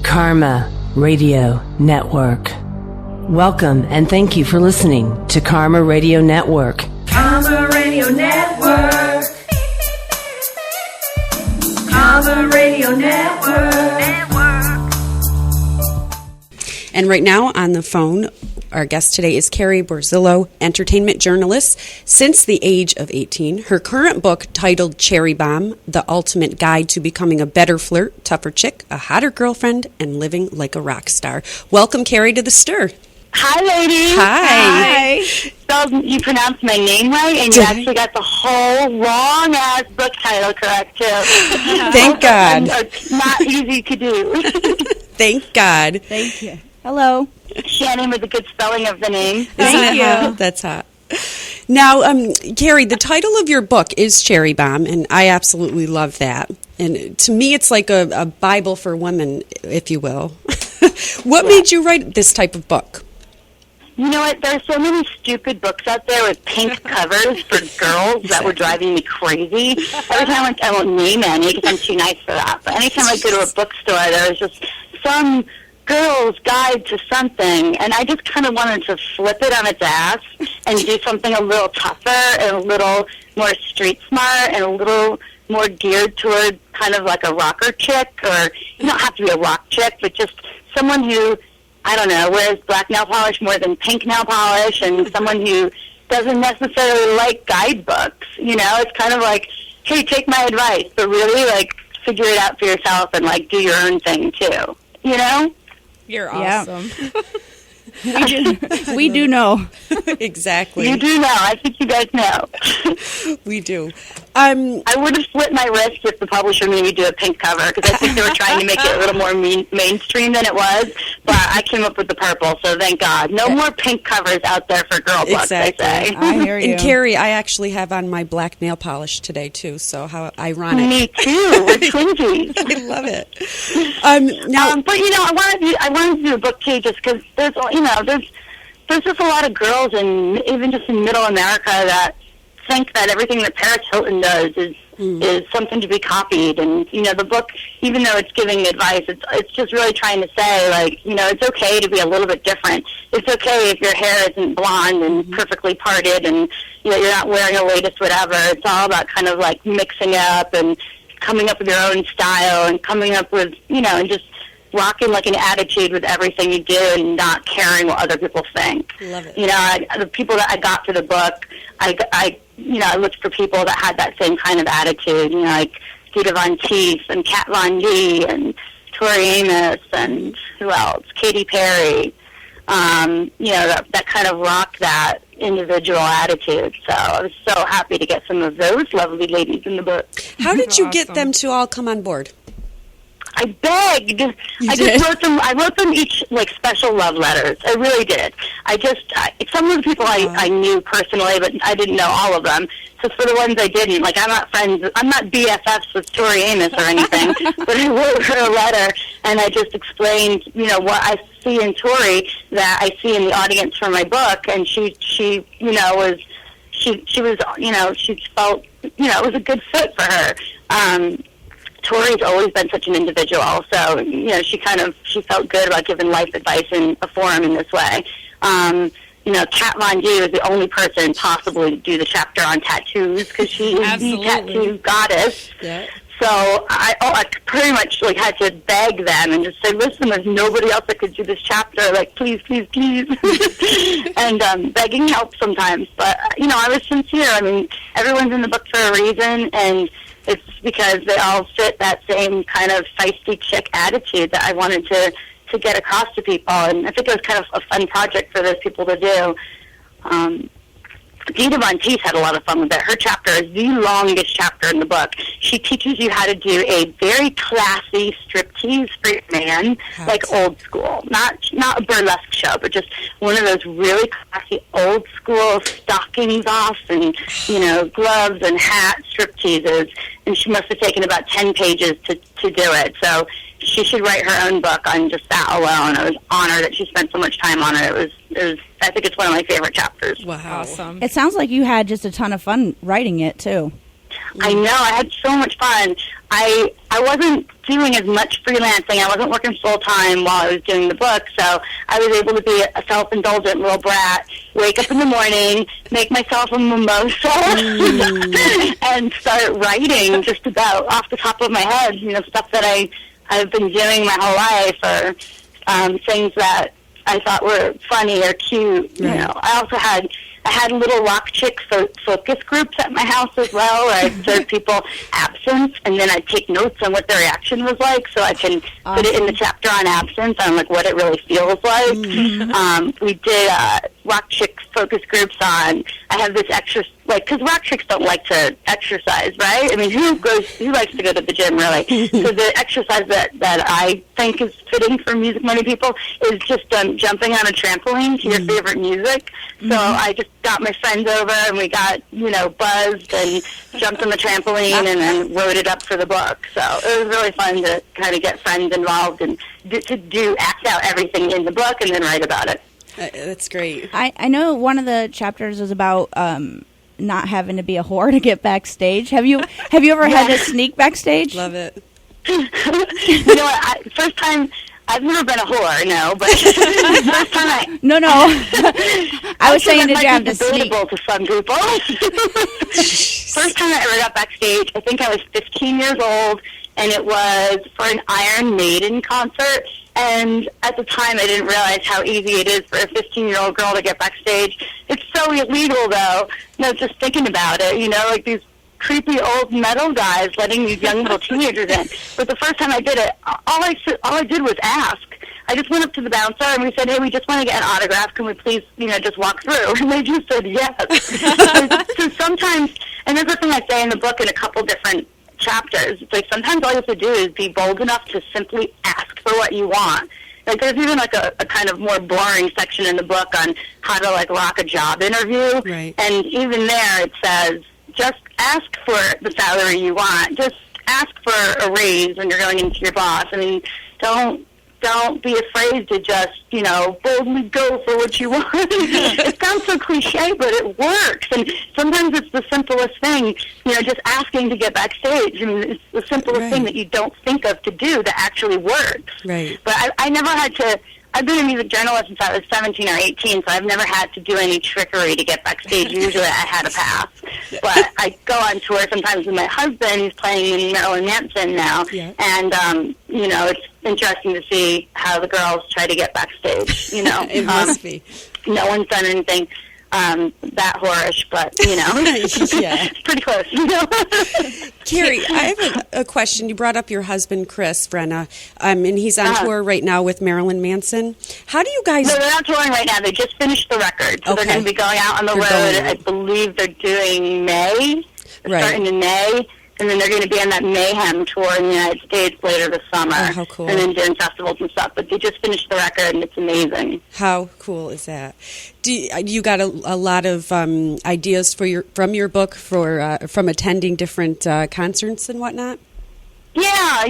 Karma Radio Network. Welcome and thank you for listening to Karma Radio Network. Karma Radio Network. Karma Radio Network. And right now on the phone, our guest today is CARRIE BORZILLO, entertainment journalist since the age of 18. Her current book, titled Cherry Bomb, The Ultimate Guide to Becoming a Better Flirt, Tougher Chick, a Hotter Girlfriend, and Living Like a Rock Star. Welcome, CARRIE, to the STIR. Hi, ladies. Hi. So you pronounced my name right, and you actually got the whole long-ass book title correct, too. Thank God. It's not easy to do. Thank God. Thank you. Hello. Shannon with a good spelling of the name. Thank you. That's hot. Now, CARRIE, the title of your book is Cherry Bomb, and I absolutely love that. And to me, it's like a Bible for women, if you will. What made you write this type of book? You know what? There are so many stupid books out there with pink covers for girls that were driving me crazy. Every time I won't name any because I'm too nice for that. But anytime I go to a bookstore, there was just some girl's guide to something, and I just kind of wanted to flip it on its ass and do something a little tougher and a little more street smart and a little more geared toward kind of like a rocker chick, or you don't have to be a rock chick, but just someone who, I don't know, wears black nail polish more than pink nail polish, and someone who doesn't necessarily like guidebooks. You know, it's kind of like, hey, take my advice, but really, like, figure it out for yourself and, like, do your own thing, too. You know? You're awesome. We do know. Exactly. You do know. I think you guys know. We do. I would have split my wrist if the publisher made me do a pink cover, because I think they were trying to make it a little more mainstream than it was, but I came up with the purple, so thank God. No more pink covers out there for girl books, exactly. I say. I hear you. And CARRIE, I actually have on my black nail polish today, too, so how ironic. Me too. We're twinsies. I love it. Now, but, you know, I wanted to do a book, too, just because there's, you know, there's just a lot of girls, and even just in middle America, that think that everything that Paris Hilton does is something to be copied. And, you know, the book, even though it's giving advice, it's just really trying to say, like, you know, it's okay to be a little bit different. It's okay if your hair isn't blonde and perfectly parted and, you know, you're not wearing the latest whatever. It's all about kind of, like, mixing up and coming up with your own style and coming up with, you know, and just rocking like an attitude with everything you do and not caring what other people think. Love it. You know, the people that I got for the book, I looked for people that had that same kind of attitude, you know, like Dita Von Teese and Kat Von D and Tori Amos and who else? Katy Perry. You know, that kind of rock that individual attitude. So I was so happy to get some of those lovely ladies in the book. how did you get them to all come on board? I begged. I wrote them each like special love letters. I really did. Some of the people I knew personally, but I didn't know all of them. So for the ones I didn't, like I'm not BFFs with Tori Amos or anything, but I wrote her a letter and I just explained, you know, what I see in Tori that I see in the audience for my book, and she you know, was she felt, you know, it was a good fit for her. Tori's always been such an individual, so, you know, she felt good about giving life advice in a forum in this way. You know, Kat Von D was the only person possibly to do the chapter on tattoos, because she is the tattoo goddess. Yeah. So I pretty much like had to beg them and just say, listen, there's nobody else that could do this chapter. Like, please, please, please. And begging helps sometimes. But, you know, I was sincere. I mean, everyone's in the book for a reason, and it's because they all fit that same kind of feisty chick attitude that I wanted to get across to people. And I think it was kind of a fun project for those people to do. Dita Von Teese had a lot of fun with it. Her chapter is the longest chapter in the book. She teaches you how to do a very classy striptease for your man, like old school. Not a burlesque show, but just one of those really classy old school stockings off and, you know, gloves and hat stripteases. And she must have taken about 10 pages to do it. So she should write her own book on just that alone. I was honored that she spent so much time on it. It was. I think it's one of my favorite chapters. Wow. Awesome. It sounds like you had just a ton of fun writing it, too. I know. I had so much fun. I wasn't doing as much freelancing. I wasn't working full-time while I was doing the book, so I was able to be a self-indulgent little brat, wake up in the morning, make myself a mimosa, and start writing just about off the top of my head, stuff that I've been doing my whole life, or things that I thought were funny or cute. Right. I also had little rock chick focus groups at my house as well, where I'd serve people absinthe, and then I'd take notes on what their reaction was like, so I can put it in the chapter on absinthe on what it really feels like. We did rock chick focus groups on. I have this exercise, because rock chicks don't like to exercise, right? I mean, who likes to go to the gym, really? So the exercise that I think is fitting for music money people is just jumping on a trampoline to your favorite music. So I just got my friends over, and we got, buzzed and jumped on the trampoline and then wrote it up for the book. So it was really fun to kind of get friends involved and to act out everything in the book and then write about it. That's great. I know one of the chapters was about not having to be a whore to get backstage. Have you ever had to sneak backstage? Love it. You know what? First time, I've never been a whore, no, but first time No. I was saying, did you have to sneak? debatable to some people. First time I ever got backstage, I think I was 15 years old, and it was for an Iron Maiden concert. And at the time, I didn't realize how easy it is for a 15-year-old girl to get backstage. It's so illegal, though. Just thinking about it, like these creepy old metal guys letting these young little teenagers in. But the first time I did it, all I did was ask. I just went up to the bouncer and we said, "Hey, we just want to get an autograph. Can we please, just walk through?" And they just said yes. So sometimes, and there's a thing I say in the book in a couple different chapters. It's like sometimes all you have to do is be bold enough to simply ask for what you want. There's even a kind of more boring section in the book on how to rock a job interview. Right. And even there it says, just ask for the salary you want. Just ask for a raise when you're going into your boss. I mean, don't be afraid to just, boldly go for what you want. It sounds so cliche, but it works. And sometimes it's the simplest thing, just asking to get backstage. I mean, it's the simplest thing that you don't think of to do that actually works. Right. But I never had to. I've been a music journalist since I was 17 or 18, so I've never had to do any trickery to get backstage. Usually I had a pass. But I go on tour sometimes with my husband. He's playing in Marilyn Manson now. Yeah. And, it's interesting to see how the girls try to get backstage. It must be. No one's done anything that whorish, but, it's pretty close, Carrie, I have a question. You brought up your husband, Chris Brenna, and he's on tour right now with Marilyn Manson. How do you guys... No, they're not touring right now. They just finished the record, so they're going to be going out on the road. I believe they're doing May. They're starting in May. And then they're going to be on that Mayhem tour in the United States later this summer. Oh, how cool. And then doing festivals and stuff. But they just finished the record, and it's amazing. How cool is that? You got a lot of ideas from your book from attending different concerts and whatnot? Yeah,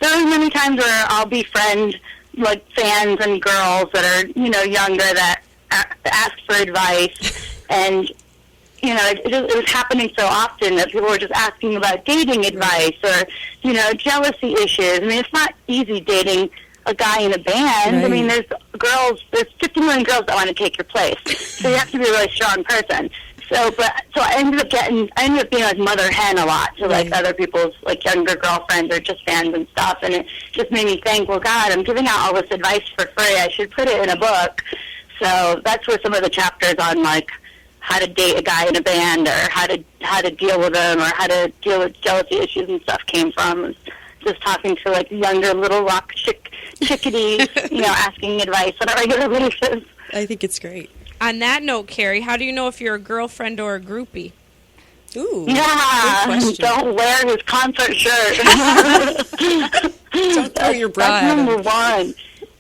there are many times where I'll befriend, fans and girls that are, younger that ask for advice. And... it was happening so often that people were just asking about dating advice or, jealousy issues. I mean, it's not easy dating a guy in a band. Right. I mean, there's 50 million girls that want to take your place. So you have to be a really strong person. So I ended up being like mother hen a lot to other people's younger girlfriends or just fans and stuff. And it just made me think, well, God, I'm giving out all this advice for free. I should put it in a book. So that's where some of the chapters on how to date a guy in a band or how to deal with them or how to deal with jealousy issues and stuff came from. Just talking to younger little rock chickadees, asking advice on a regular basis. I think it's great. On that note, Carrie, how do you know if you're a girlfriend or a groupie? Ooh, don't wear his concert shirt. Don't throw your bra That's at him. number one.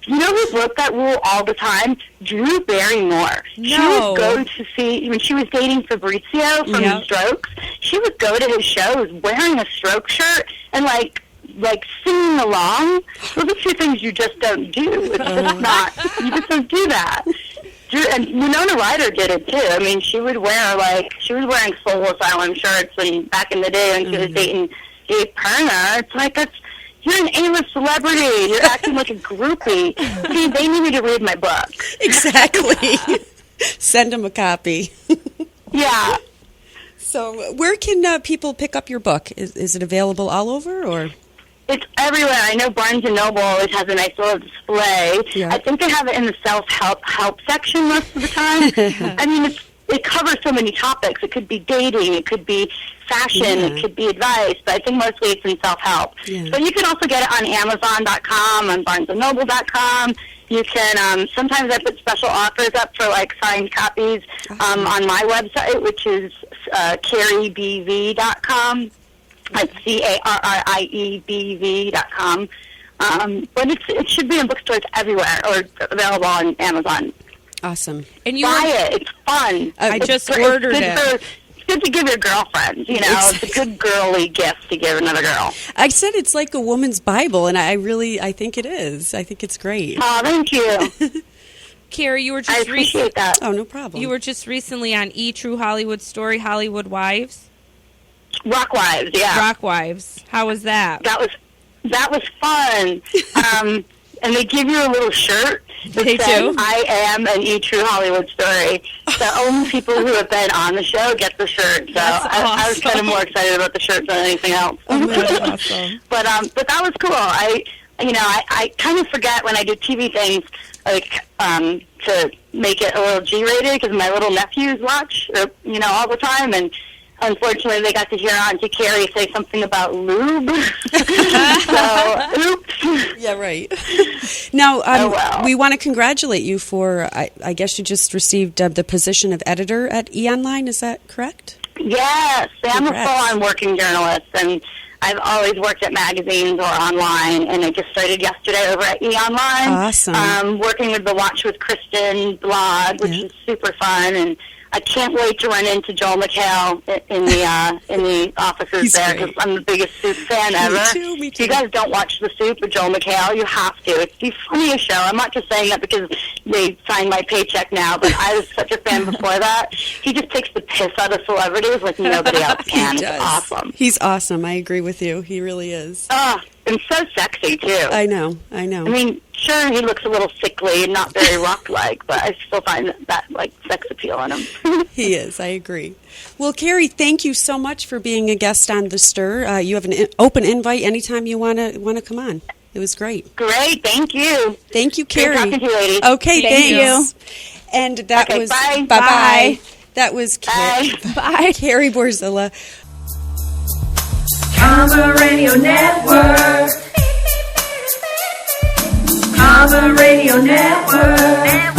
You know who broke that rule all the time? Drew Barrymore. No. She would go to see, when she was dating Fabrizio from The Strokes, she would go to his shows wearing a Stroke shirt and singing along. Those are two things you just don't do. It's just not, you just don't do that. And Winona Ryder did it too. I mean, she was wearing Soul Asylum shirts back in the day when she was dating Dave Perna. It's like, you're an A-list celebrity. You're acting like a groupie. See, they need me to read my book. Exactly. Send them a copy. Yeah. So where can people pick up your book? Is it available all over, or? It's everywhere. I know Barnes & Noble always has a nice little display. Yeah. I think they have it in the self-help section most of the time. I mean, it covers so many topics. It could be dating. It could be fashion. Yeah. It could be advice. But I think mostly it's in self-help. Yeah. But you can also get it on Amazon.com, on BarnesandNoble.com. You can, sometimes I put special offers up for, like, signed copies on my website, which is CARRIEBV.com. It's CARRIEBV.com. But it should be in bookstores everywhere or available on Amazon. Awesome. And Buy it. It's fun. I just ordered it. It's good to give your girlfriends, you know. It's a good girly gift to give another girl. I said it's like a woman's Bible, and I think it is. I think it's great. Oh, thank you. Carrie, you were I just appreciate that. Oh, no problem. You were just recently on True Hollywood Story, Hollywood Wives. Rock Wives, yeah. Rock Wives. How was that? That was fun. And they give you a little shirt that They says, do? I am an True Hollywood Story. The only people who have been on the show get the shirt. So That's I was kind of awesome. more excited about the shirt than anything else. That's awesome. But that was cool. I kind of forget when I do TV things, like, to make it a little G-rated, because my little nephews watch, all the time, and unfortunately they got to hear Auntie Carrie say something about lube. So, oops. Yeah, right. Now, well. we want to congratulate you for, I guess you just received the position of editor at eOnline, is that correct? Yes, I'm a Congrats. full-on working journalist, and I've always worked at magazines or online, and I just started yesterday over at eOnline. Awesome. Working with the Watch with Kristen blog, which is super fun, and I can't wait to run into Joel McHale in the offices He's there, great. because I'm the biggest Soup fan ever. Me If too. you guys don't watch The Soup with Joel McHale, you have to. It's the funniest show. I'm not just saying that because they signed my paycheck now, but I was such a fan before that. He just takes the piss out of celebrities like nobody else can. He It's does. awesome. He's awesome. I agree with you. He really is. And so sexy, too. I know. I mean, sure, he looks a little sickly and not very rock-like, but I still find that like, sex appeal in him. He is. I agree. Well, Carrie, thank you so much for being a guest on The Stir. You have an open invite anytime you want to come on. It was great. Great, thank you. Thank you, Good Carrie. talking to you, ladies. Okay, Thank thanks. And that Okay, was bye. bye. That was Bye. Bye. Carrie Borzillo. Karma Radio Network. Karma Radio Network.